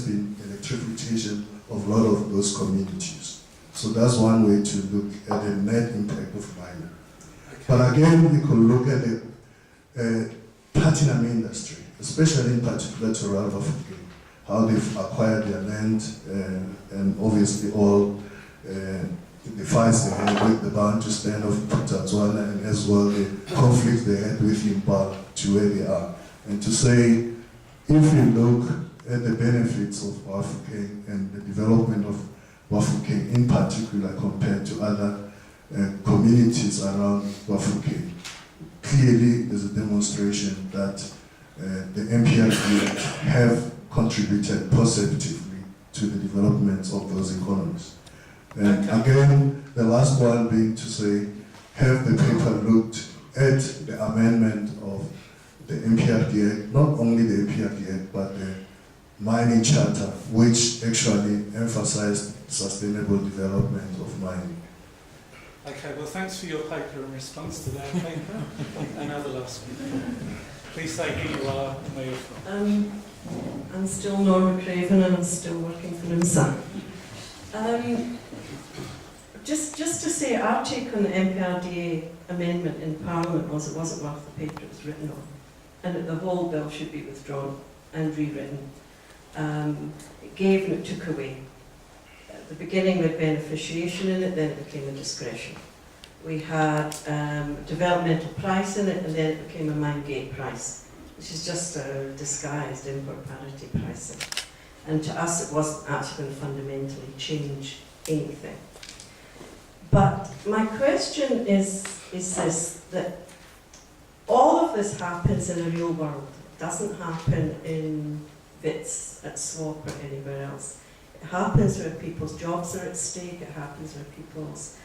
been electrification of a lot of those communities. So that's one way to look at the net impact of mining. Okay. But again, we could look at the platinum industry, especially in particular to Bafokeng, how they've acquired their land, and obviously all the fights they had with the Bantu stand of Botswana, and as well the conflicts they had with Impala to where they are. And to say, if you look at the benefits of Bafokeng and the development of Bafokeng in particular compared to other communities around Bafokeng, clearly there's a demonstration that the MPRDA have contributed positively to the development of those economies. And again, the last one being to say, have the paper looked at the amendment of the MPRDA, not only the MPRDA, but the mining charter, which actually emphasized sustainable development of mining. Okay, well thanks for your paper in response to their paper. Another last speaker. Please say who you are and where you're from. I'm still Norma Craven and I'm still working for NIMSA. Just to say, our take on the MPRDA amendment in Parliament was it wasn't worth the paper it was written on, and that the whole bill should be withdrawn and rewritten. It gave and it took away. At the beginning we had beneficiation in it, then it became a discretion. We had developmental price in it, and then it became a mine gate price, which is just a disguised import parity pricing. And to us it wasn't actually going to fundamentally change anything. But my question is this, that all of this happens in the real world. It doesn't happen in Wits, at Swap or anywhere else. It happens where people's jobs are at stake, it happens where people's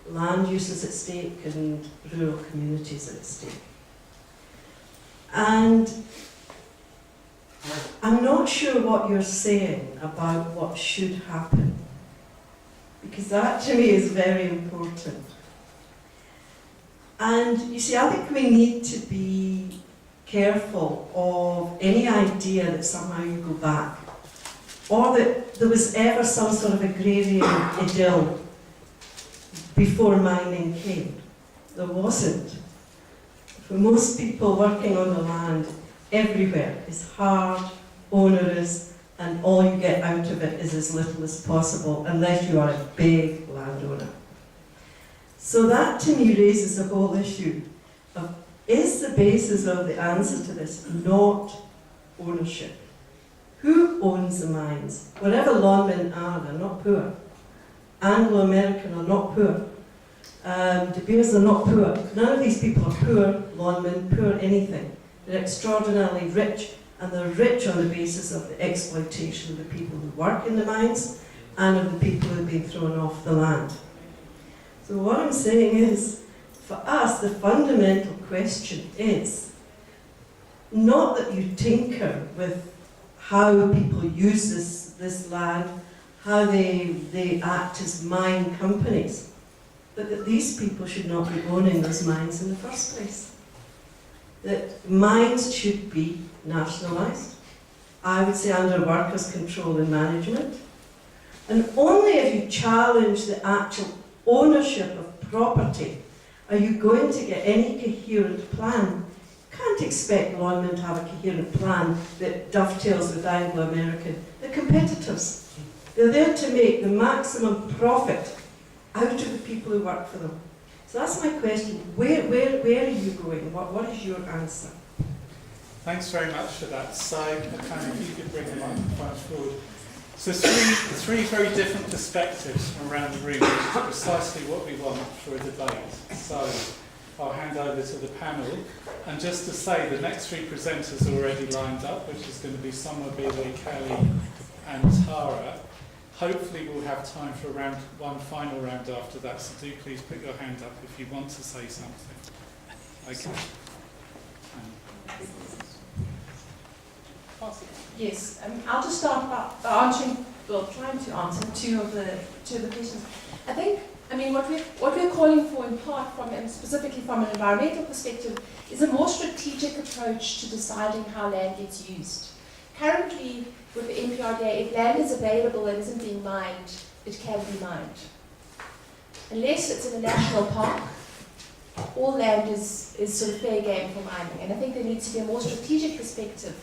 land use is at stake and rural communities are at stake. And I'm not sure what you're saying about what should happen, because that to me is very important. And you see, I think we need to be careful of any idea that somehow you go back, or that there was ever some sort of agrarian idyll before mining came. There wasn't. For most people working on the land everywhere is hard, onerous, and all you get out of it is as little as possible, unless you are a big landowner. So that to me raises the whole issue of, is the basis of the answer to this not ownership? Who owns the mines? Wherever Lonmin are, they're not poor. Anglo-American are not poor. De Beers are not poor. None of these people are poor, Lonmin, poor anything. They're extraordinarily rich, and they're rich on the basis of the exploitation of the people who work in the mines and of the people who have been thrown off the land. So what I'm saying is, for us, the fundamental question is not that you tinker with how people use this land, how they act as mine companies, but that these people should not be owning those mines in the first place. That mines should be nationalised, I would say under workers' control and management, and only if you challenge the actual ownership of property are you going to get any coherent plan. You can't expect Lonmin to have a coherent plan that dovetails with Anglo-American. They're competitors. They're there to make the maximum profit out of the people who work for them. So that's my question. Where are you going? What is your answer? Thanks very much for that. So, Akane, if you could bring the microphone forward. So three very different perspectives from around the room, which is precisely what we want for a debate. So I'll hand over to the panel. And just to say, the next three presenters are already lined up, which is going to be Somabile, Kelly and Tara. Hopefully we'll have time for one final round after that, so do please put your hand up if you want to say something. Okay. Yes, I'll just start by answering, well, trying to answer two of the questions. I mean, what we're calling for in part from, and specifically from an environmental perspective, is a more strategic approach to deciding how land gets used. currently with the NPRDA, if land is available and isn't being mined, it can be mined. Unless it's in a national park, all land is sort of fair game for mining. And I think there needs to be a more strategic perspective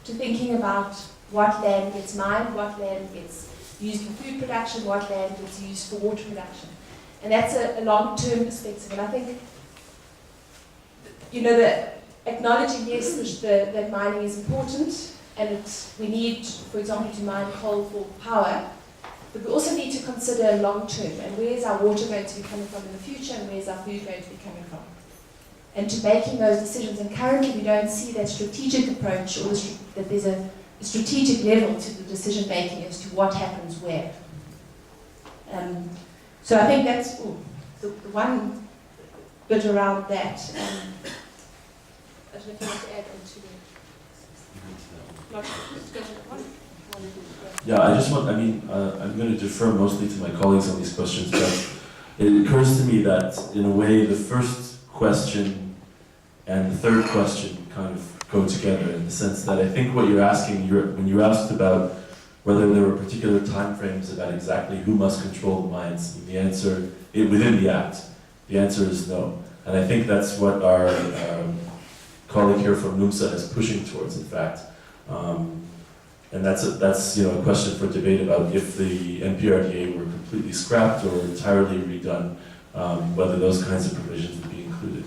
to thinking about what land gets mined, what land gets used for food production, what land gets used for water production. And that's a long-term perspective. And I think, you know, that acknowledging, yes, that mining is important, and we need, for example, to mine coal for power, but we also need to consider long-term, and where is our water going to be coming from in the future, and where is our food going to be coming from? And to making those decisions, and currently we don't see that strategic approach, or that there's a strategic level to the decision making as to what happens where. So I think that's the one bit around that. I don't know if you want to add on to Yeah, I'm going to defer mostly to my colleagues on these questions, but it occurs to me that, in a way, the first question and the third question kind of go together, in the sense that I think what you're asking, when you asked about whether there were particular timeframes about exactly who must control the mines, and the answer, within the Act, the answer is no. And I think that's what our colleague here from NUMSA is pushing towards, in fact. And that's a question for debate about if the NPRDA were completely scrapped or entirely redone, whether those kinds of provisions would be included.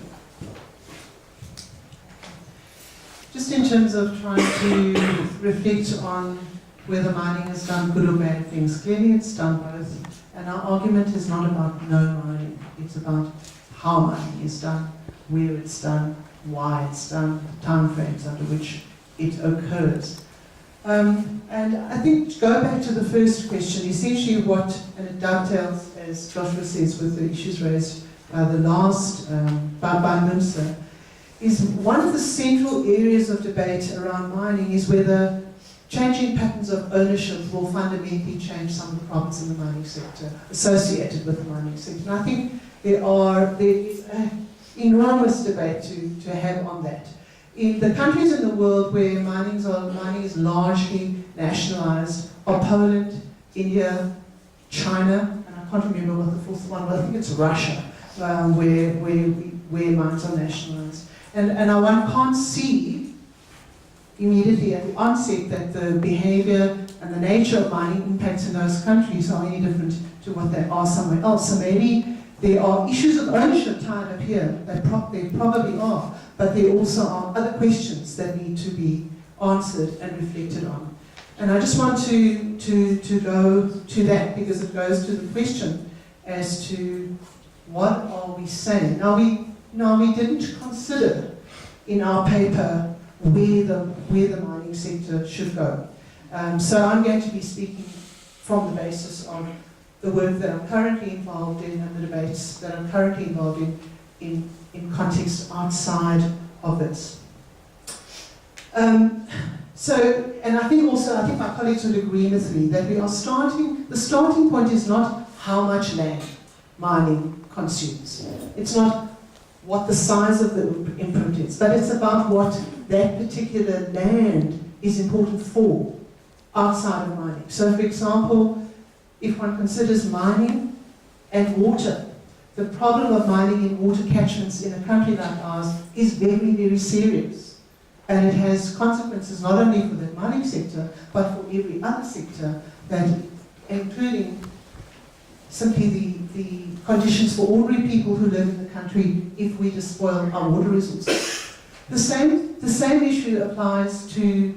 Just in terms of trying to reflect on whether mining has done good or bad things, clearly it's done both. And our argument is not about no mining, it's about how mining is done, where it's done, why it's done, the timeframes under which it occurs. And I think to go back to the first question, essentially and it dovetails, as Joshua says, with the issues raised by the last, by NUMSA, is one of the central areas of debate around mining is whether changing patterns of ownership will fundamentally change some of the problems in the mining sector, associated with the mining sector. And I think there is an enormous debate to have on that. In the countries in the world where mining is largely nationalized are Poland, India, China, and I can't remember what the fourth one was, I think it's Russia, where mines are nationalized. And one can't see immediately at the onset that the behavior and the nature of mining impacts in those countries are any different to what they are somewhere else. So maybe there are issues of ownership tied up here, there probably are, but there also are other questions that need to be answered and reflected on. And I just want to go to that because it goes to the question as to what are we saying. Now we didn't consider in our paper where the mining sector should go. So I'm going to be speaking from the basis of the work that I'm currently involved in and the debates that I'm currently involved in context outside of this. And I think my colleagues would agree with me that the starting point is not how much land mining consumes. It's not what the size of the imprint is, but it's about what that particular land is important for outside of mining. So for example, if one considers mining and water, the problem of mining in water catchments in a country like ours is very, very serious. And it has consequences not only for the mining sector, but for every other sector, including simply the conditions for ordinary people who live in the country if we despoil our water resources. The same issue applies to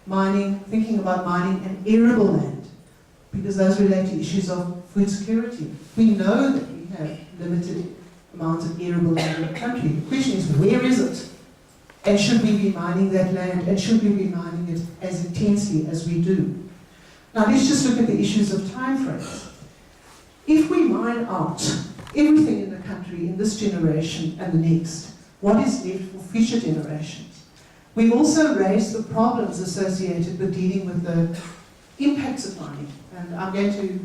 mining, thinking about mining and arable land, because those relate to issues of food security. We know that we have limited amounts of arable land in the country. The question is, where is it? And should we be mining that land, and should we be mining it as intensely as we do? Now let's just look at the issues of time frames. If we mine out everything in the country in this generation and the next, what is left for future generations? We've also raised the problems associated with dealing with the impacts of mining. And I'm going to,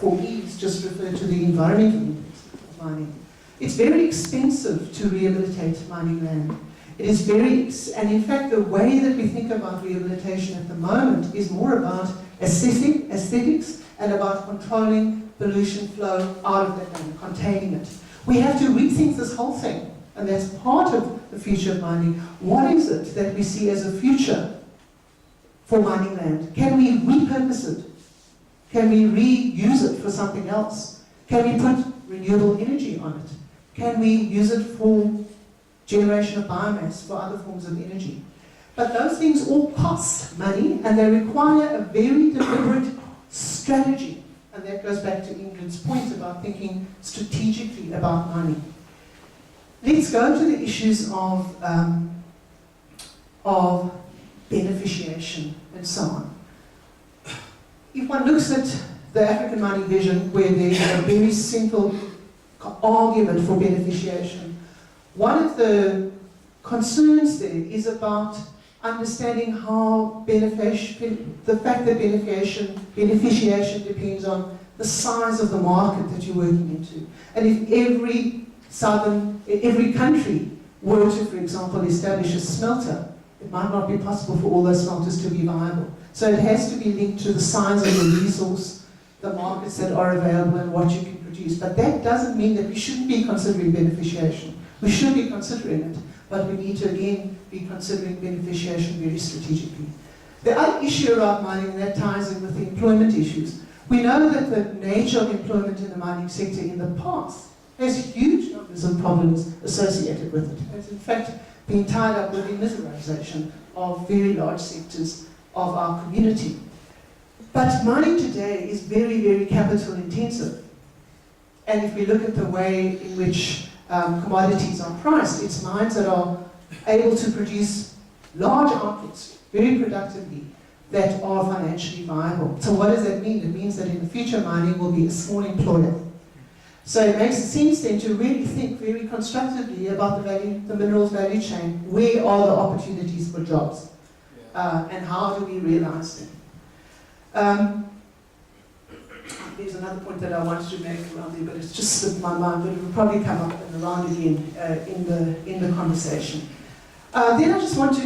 for ease, just refer to the environmental impacts of mining. It's very expensive to rehabilitate mining land. It is very, and in fact the way that we think about rehabilitation at the moment is more about aesthetics and about controlling pollution flow out of that land, containing it. We have to rethink this whole thing, and that's part of the future of mining. What is it that we see as a future for mining land? Can we repurpose it? Can we reuse it for something else? Can we put renewable energy on it? Can we use it for generation of biomass, for other forms of energy? But those things all cost money, and they require a very deliberate strategy. And that goes back to Ingrid's point about thinking strategically about mining. Let's go to the issues of beneficiation and so on. If one looks at the African mining vision, where there is a very simple argument for beneficiation, one of the concerns there is about understanding how the fact that beneficiation depends on the size of the market that you're working into. And if every country were to, for example, establish a smelter, it might not be possible for all those smelters to be viable. So it has to be linked to the size of the resource, the markets that are available, and what you can produce. But that doesn't mean that we shouldn't be considering beneficiation. We should be considering it, but we need to again be considering beneficiation very strategically. The other issue around mining, and that ties in with the employment issues. We know that the nature of employment in the mining sector in the past has huge numbers of problems associated with it. It's in fact been tied up with the miserization of very large sectors of our community. But mining today is very, very capital intensive. And if we look at the way in which commodities are priced, it's mines that are able to produce large outputs very productively that are financially viable. So what does that mean? It means that in the future mining will be a small employer. So it makes sense then to really think very constructively about the minerals value chain. Where are the opportunities for jobs? And how do we realize them? There's another point that I wanted to make around there, but it's just slipped my mind, but it will probably come up and around again in the conversation. Then I just want to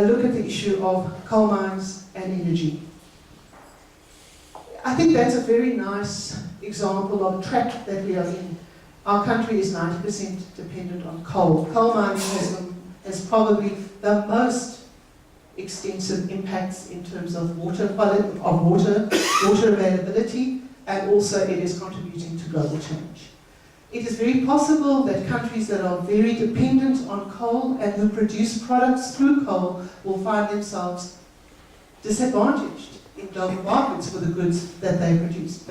look at the issue of coal mines and energy. I think that's a very nice example of a track that we are in. Our country is 90% dependent on coal. Coal mining has probably the most extensive impacts in terms of water availability, and also it is contributing to global change. It is very possible that countries that are very dependent on coal and who produce products through coal will find themselves disadvantaged in global markets for the goods that they produce.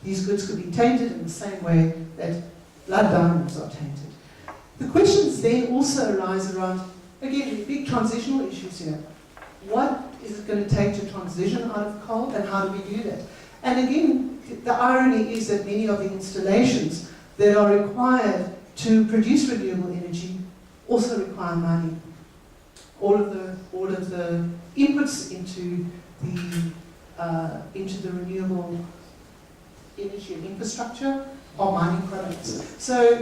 These goods could be tainted in the same way that blood diamonds are tainted. The questions then also arise around, again, big transitional issues here. What is it going to take to transition out of coal, and how do we do that? And again, the irony is that many of the installations that are required to produce renewable energy also require money. All of the inputs into the renewable energy and infrastructure are mining products. So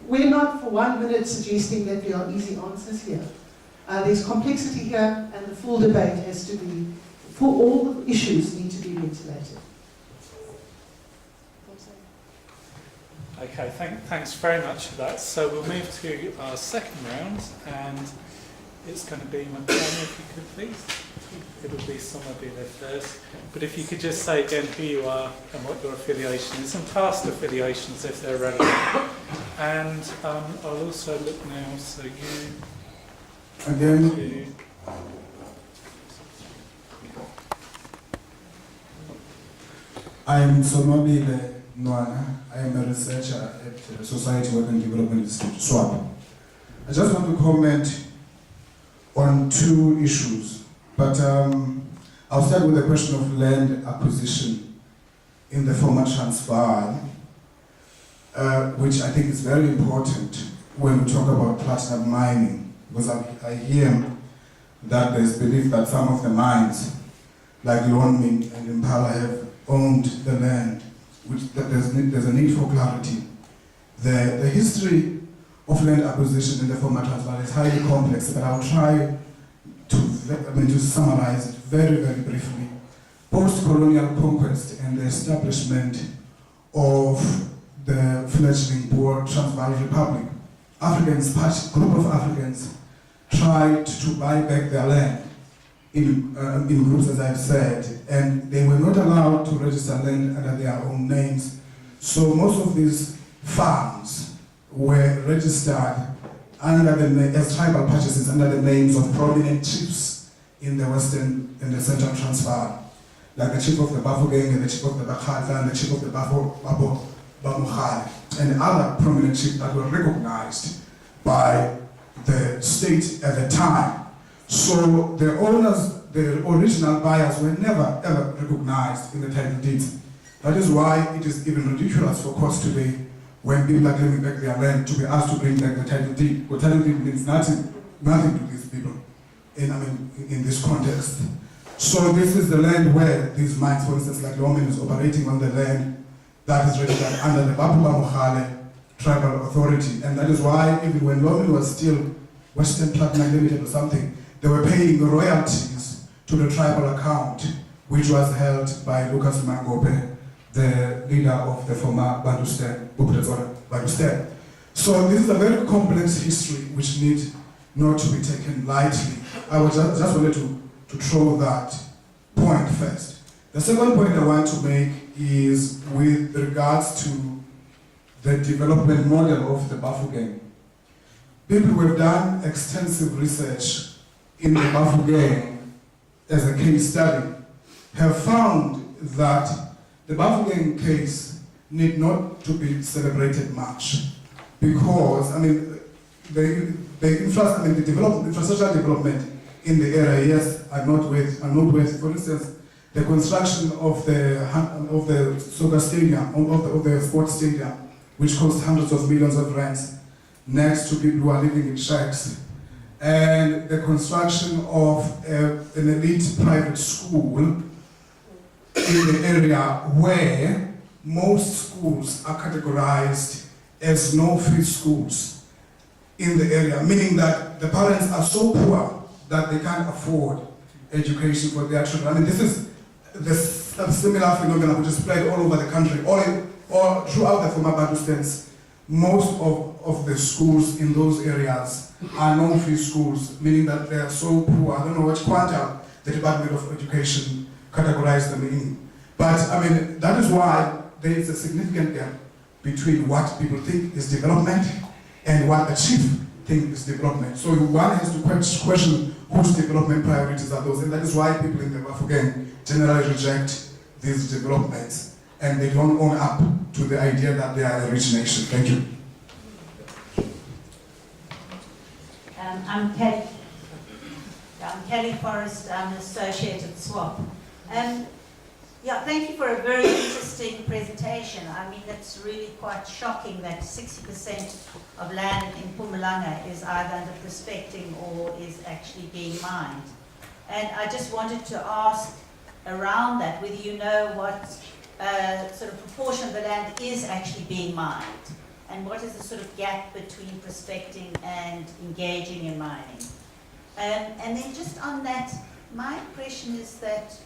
we're not for 1 minute suggesting that there are easy answers here. There's complexity here, and the full debate has to be, for all the issues need to be ventilated. Okay, thanks very much for that. So we'll move to our second round, and it's going to be McCann, if you could please. It'll be someone be there first. But if you could just say again who you are and what your affiliation is, and past affiliations if they're relevant. And I'll also look now, so you... Again, I am Sonobile Nwana. I am a researcher at Society Work and Development Institute, SWAP. I just want to comment on two issues, but I'll start with the question of land acquisition in the former Transvaal, which I think is very important when we talk about platinum mining. Because I hear that there's belief that some of the mines, like Lonmin and Impala, have owned the land, which there's a need for clarity. The history of land acquisition in the former Transvaal is highly complex, but I will try to summarize it very, very briefly. Post-colonial conquest and the establishment of the fledgling Boer Transvaal Republic, group of Africans tried to buy back their land in groups, as I've said, and they were not allowed to register land under their own names. So most of these farms were registered as tribal purchases under the names of prominent chiefs in the Central Transvaal, like the chief of the Bafokeng and the chief of the Bakhatla and the chief of the Bamukhale, and other prominent chiefs that were recognized by the state at the time. So the owners, the original buyers, were never ever recognized in the title deeds. That is why it is even ridiculous for courts today, when people are giving back their land, to be asked to bring back the title deed. The title deed means nothing to these people in this context. So this is the land where these mines, for instance, like Lomin is operating on the land that is registered under the Bapu Bamukhale Tribal Authority. And that is why even when Lomin was still Western Platinum Limited or something, they were paying royalties to the tribal account, which was held by Lucas Mangope, the leader of the former Bandustan, Bandustan. So this is a very complex history which needs not to be taken lightly. I was just wanted to throw that point first. The second point I want to make is with regards to the development model of the Bafokeng. People who have done extensive research in the Bafokeng as a case study have found that the Bafokeng case need not to be celebrated much, because the infrastructure development in the area, yes, are not with. For instance, the construction of the soccer stadium, of the sports stadium, which cost hundreds of millions of rands, next to people who are living in shacks, and the construction of an elite private school in the area where most schools are categorized as no-fee schools in the area, meaning that the parents are so poor that they can't afford education for their children. This is the similar phenomenon which is spread all over the country, all throughout the former Bandustans. Most of the schools in those areas are non-fee schools, meaning that they are so poor. I don't know which quantile the Department of Education categorized them in. But that is why there is a significant gap between what people think is development and what the chief think is development. So one has to question whose development priorities are those, and that is why people in the Bafokeng generally reject these developments, and they don't own up to the idea that they are a rich nation. Thank you. I'm Kelly Forrest. I'm an associate at SWAP. Yeah, thank you for a very interesting presentation. It's really quite shocking that 60% of land in Mpumalanga is either under prospecting or is actually being mined. And I just wanted to ask around that whether you know what sort of proportion of the land is actually being mined, and what is the sort of gap between prospecting and engaging in mining. And then just on that, my impression is that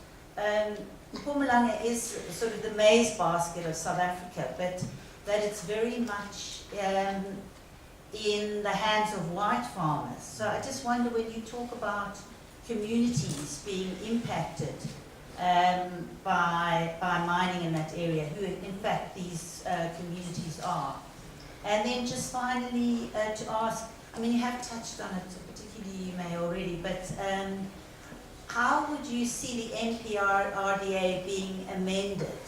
Mpumalanga is sort of the maize basket of South Africa, but that it's very much in the hands of white farmers. So I just wonder, when you talk about communities being impacted by mining in that area, who in fact these communities are. And then just finally to ask, you have touched on it, particularly you may already, but how would you see the NPRDA being amended,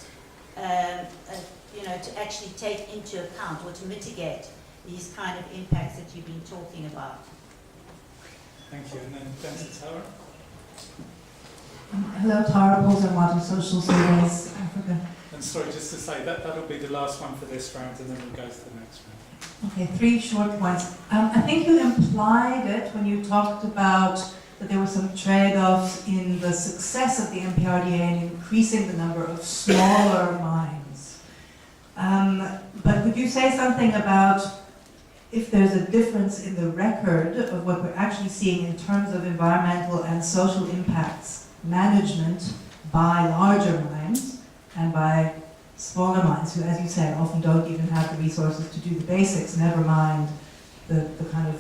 to actually take into account or to mitigate these kind of impacts that you've been talking about? Thank you. And then Dennis Tara. Hello, Tara Poulter, Modern Social Surveys, Africa. And sorry, just to say, that'll be the last one for this round, and then we'll go to the next round. Okay, 3 short points. I think you implied it when you talked about that there were some trade-offs in the success of the NPRDA in increasing the number of smaller mines. But would you say something about if there's a difference in the record of what we're actually seeing in terms of environmental and social impacts management by larger mines and by smaller mines, who, as you said, often don't even have the resources to do the basics, never mind the kind of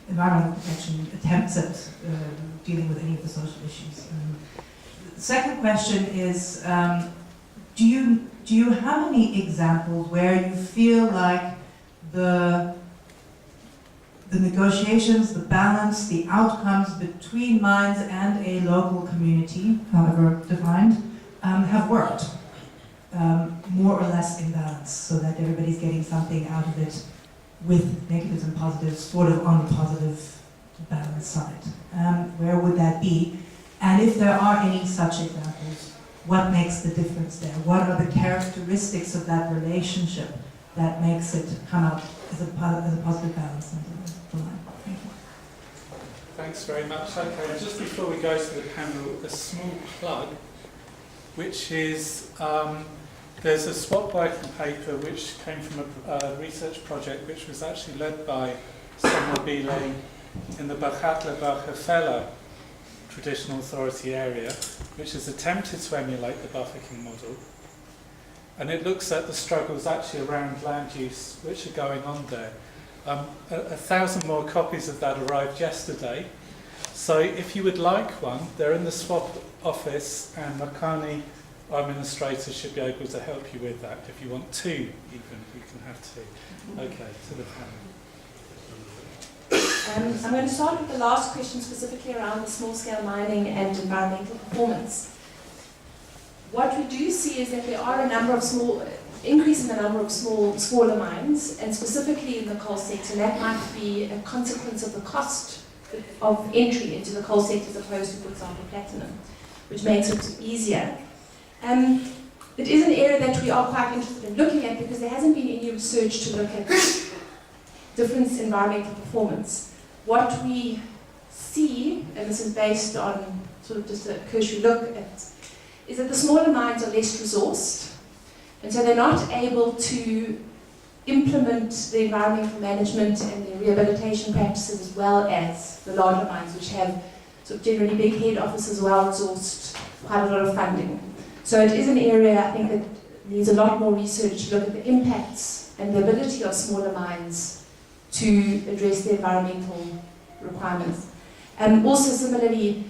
environmental protection attempts at dealing with any of the social issues. The second question is, do you have any examples where you feel like the negotiations, the balance, the outcomes between mines and a local community, however defined, have worked more or less in balance, so that everybody's getting something out of it with negatives and positives sort of on the positive balance side? Where would that be? And if there are any such examples, what makes the difference there? What are the characteristics of that relationship that makes it come out as a positive balance in the line? Thank you. Thanks very much. Okay, and just before we go to the panel, a small plug, which is there's a swap working paper which came from a research project which was actually led by Somobile in the Bachhatla Barhafela traditional authority area, which has attempted to emulate the Bafokeng model. And it looks at the struggles actually around land use which are going on there. 1,000 more copies of that arrived yesterday. So if you would like one, they're in the swap office, and Makani, our administrator, should be able to help you with that. If you want two, even, you can have two. Okay, to the panel. I'm going to start with the last question specifically around the small-scale mining and environmental performance. What we do see is that there are a number of increase in the number of smaller mines, and specifically in the coal sector, and that might be a consequence of the cost of entry into the coal sector as opposed to, for example, platinum, which makes it easier. It is an area that we are quite interested in looking at because there hasn't been any research to look at difference in environmental performance. What we see, and this is based on sort of just a cursory look at, is that the smaller mines are less resourced, and so they're not able to implement the environmental management and the rehabilitation practices as well as the larger mines, which have sort of generally big head offices, well-resourced, quite a lot of funding. So it is an area, I think, that needs a lot more research to look at the impacts and the ability of smaller mines to address the environmental requirements. Also, similarly,